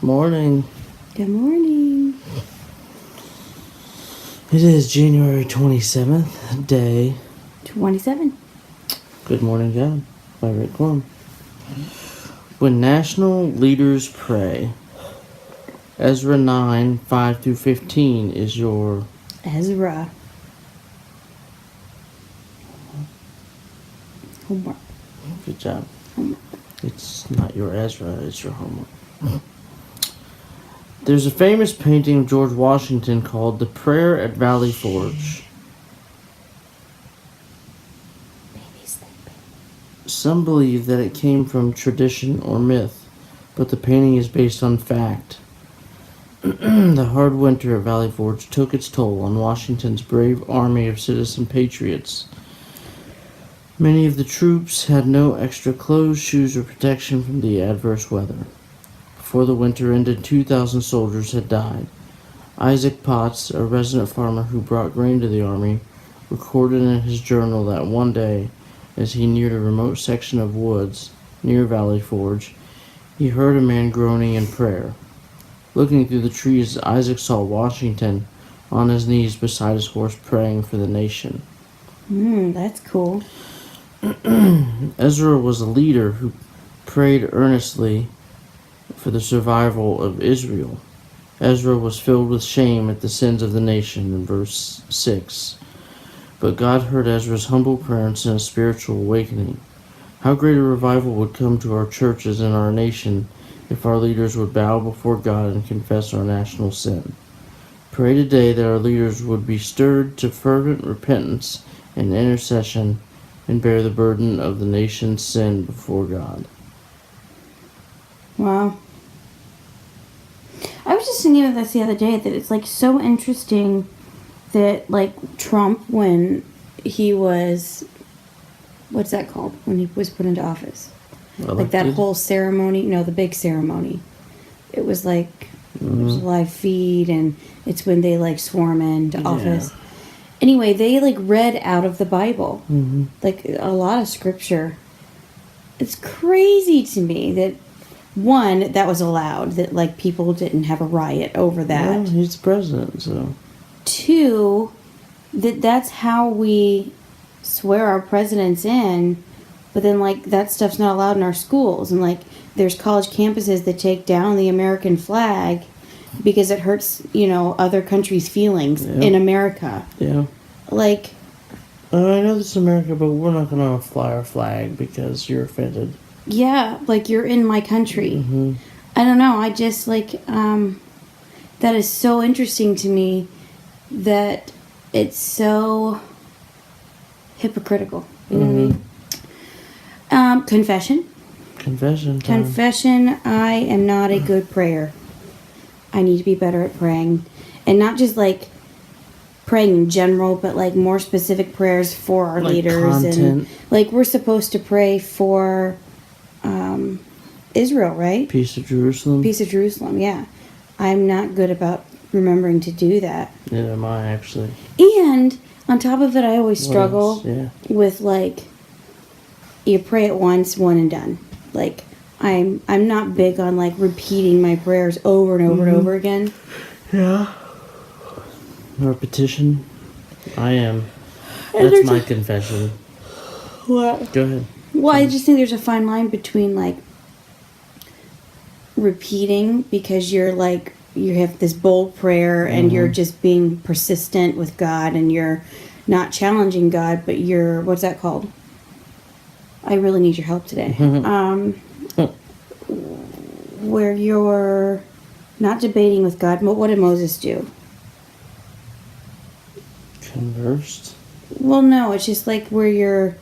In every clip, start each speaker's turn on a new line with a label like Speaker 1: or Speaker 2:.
Speaker 1: Morning.
Speaker 2: Good morning.
Speaker 1: It is January 27th, day
Speaker 2: 27.
Speaker 1: Good Morning God by Rick Coram. When national leaders pray. Ezra 9, 5-15 is your
Speaker 2: Ezra. Homework.
Speaker 1: good job.
Speaker 2: Homework.
Speaker 1: It's not your Ezra, it's your homework. There's a famous painting of George Washington called The Prayer at Valley Forge.
Speaker 2: Baby's sleeping.
Speaker 1: Some believe that it came from tradition or myth, but the painting is based on fact. The hard winter at Valley Forge took its toll on Washington's brave army of citizen patriots. Many of the troops had no extra clothes, shoes, or protection from the adverse weather. Before the winter ended, 2,000 soldiers had died. Isaac Potts, a resident farmer who brought grain to the army, recorded in his journal that one day, as he neared a remote section of woods near Valley Forge, he heard a man groaning in prayer. Looking through the trees, Isaac saw Washington on his knees beside his horse praying for the nation.
Speaker 2: That's cool.
Speaker 1: Ezra was a leader who prayed earnestly for the survival of Israel. Ezra was filled with shame at the sins of the nation in verse 6. But God heard Ezra's humble prayer and sent a spiritual awakening. How great a revival would come to our churches and our nation if our leaders would bow before God and confess our national sin. Pray today that our leaders would be stirred to fervent repentance and intercession and bear the burden of the nation's sin before God.
Speaker 2: Wow. I was just thinking of this the other day, that it's like so interesting that like Trump, when he was, what's that called? When he was put into office. Like that whole ceremony, the big ceremony. It was like, there's a live feed, and it's when they like swarm into office. Anyway, they like read out of the Bible. Like a lot of scripture. It's crazy to me that, one, that was allowed, that like people didn't have a riot over that.
Speaker 1: Well, he's the president, so.
Speaker 2: Two, that's how we swear our presidents in. But then, like, that stuff's not allowed in our schools. And, like, there's college campuses that take down the American flag because it hurts, other countries' feelings in America.
Speaker 1: Yeah.
Speaker 2: Like...
Speaker 1: I know this is America, but we're not going to fly our flag because you're offended.
Speaker 2: Yeah, like, you're in my country. I don't know. I just, like, that is so interesting to me that it's so hypocritical. You know what I mean? Confession.
Speaker 1: Confession time.
Speaker 2: Confession, I am not a good prayer. I need to be better at praying. And not just like praying in general, but like more specific prayers for our leaders.
Speaker 1: Content.
Speaker 2: And like we're supposed to pray for Israel, right?
Speaker 1: Peace of Jerusalem.
Speaker 2: Peace of Jerusalem, yeah. I'm not good about remembering to do that.
Speaker 1: Neither am I, actually.
Speaker 2: And on top of it, I always struggle
Speaker 1: Yeah.
Speaker 2: with like, you pray it once, one and done. Like, I'm not big on like repeating my prayers over and over and over again.
Speaker 1: Yeah. Repetition. I am. That's my confession.
Speaker 2: What?
Speaker 1: Go ahead.
Speaker 2: Well, I just think there's a fine line between like repeating because you're like, you have this bold prayer and you're just being persistent with God and you're not challenging God, but you're, what's that called? I really need your help today. Where you're not debating with God. What did Moses do?
Speaker 1: Conversed?
Speaker 2: Well, no, it's just like where you're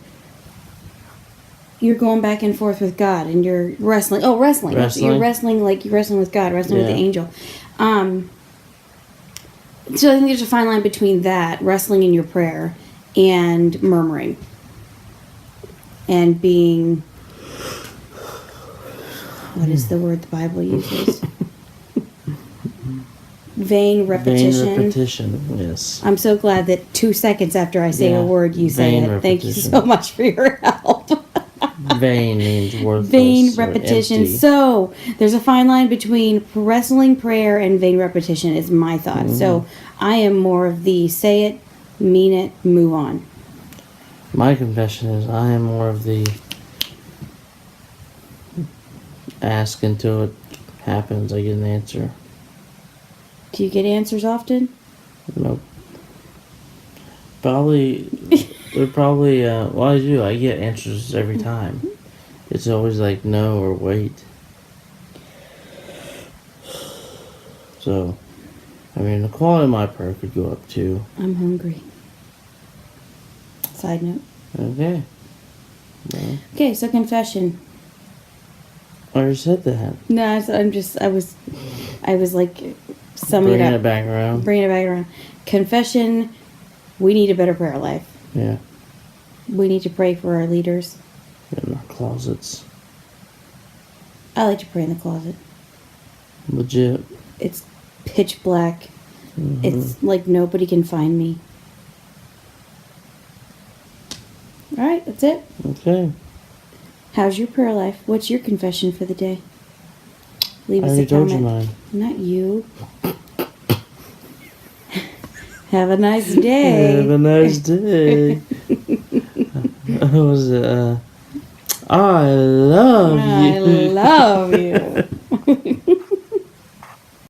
Speaker 2: going back and forth with God and you're wrestling. Oh, wrestling. You're wrestling, like you're wrestling with God, wrestling with the angel. So I think there's a fine line between that, wrestling in your prayer, and murmuring. And being, what is the word the Bible uses? Vain repetition.
Speaker 1: Vain repetition, yes.
Speaker 2: I'm so glad that 2 seconds after I say a word, you say it.
Speaker 1: Repetition.
Speaker 2: Thank you so much for your help.
Speaker 1: Vain means worthless.
Speaker 2: Vain
Speaker 1: or
Speaker 2: repetition.
Speaker 1: empty.
Speaker 2: So there's a fine line between wrestling prayer and vain repetition is my thought. So I am more of the say it, mean it, move on.
Speaker 1: My confession is I am more of the ask until it happens, I get an answer.
Speaker 2: Do you get answers often?
Speaker 1: Nope. Probably, well, I do. I get answers every time. It's always like no or wait. So, I mean, the quality of my prayer could go up too.
Speaker 2: I'm hungry. Side note.
Speaker 1: Okay. Well,
Speaker 2: Okay, so confession.
Speaker 1: I already said that.
Speaker 2: No, I was like summing
Speaker 1: Bringing
Speaker 2: it
Speaker 1: it
Speaker 2: up.
Speaker 1: back around.
Speaker 2: Bringing it back around. Confession, we need a better prayer life.
Speaker 1: Yeah.
Speaker 2: We need to pray for our leaders.
Speaker 1: In our closets.
Speaker 2: I like to pray in the closet.
Speaker 1: Legit.
Speaker 2: It's pitch black. It's like nobody can find me. All right, that's it.
Speaker 1: Okay.
Speaker 2: How's your prayer life? What's your confession for the day? Leave
Speaker 1: I
Speaker 2: us
Speaker 1: already
Speaker 2: a
Speaker 1: told you
Speaker 2: comment.
Speaker 1: mine.
Speaker 2: Not you. Have a nice day.
Speaker 1: Have a nice day. What was it? I love you.
Speaker 2: I love you.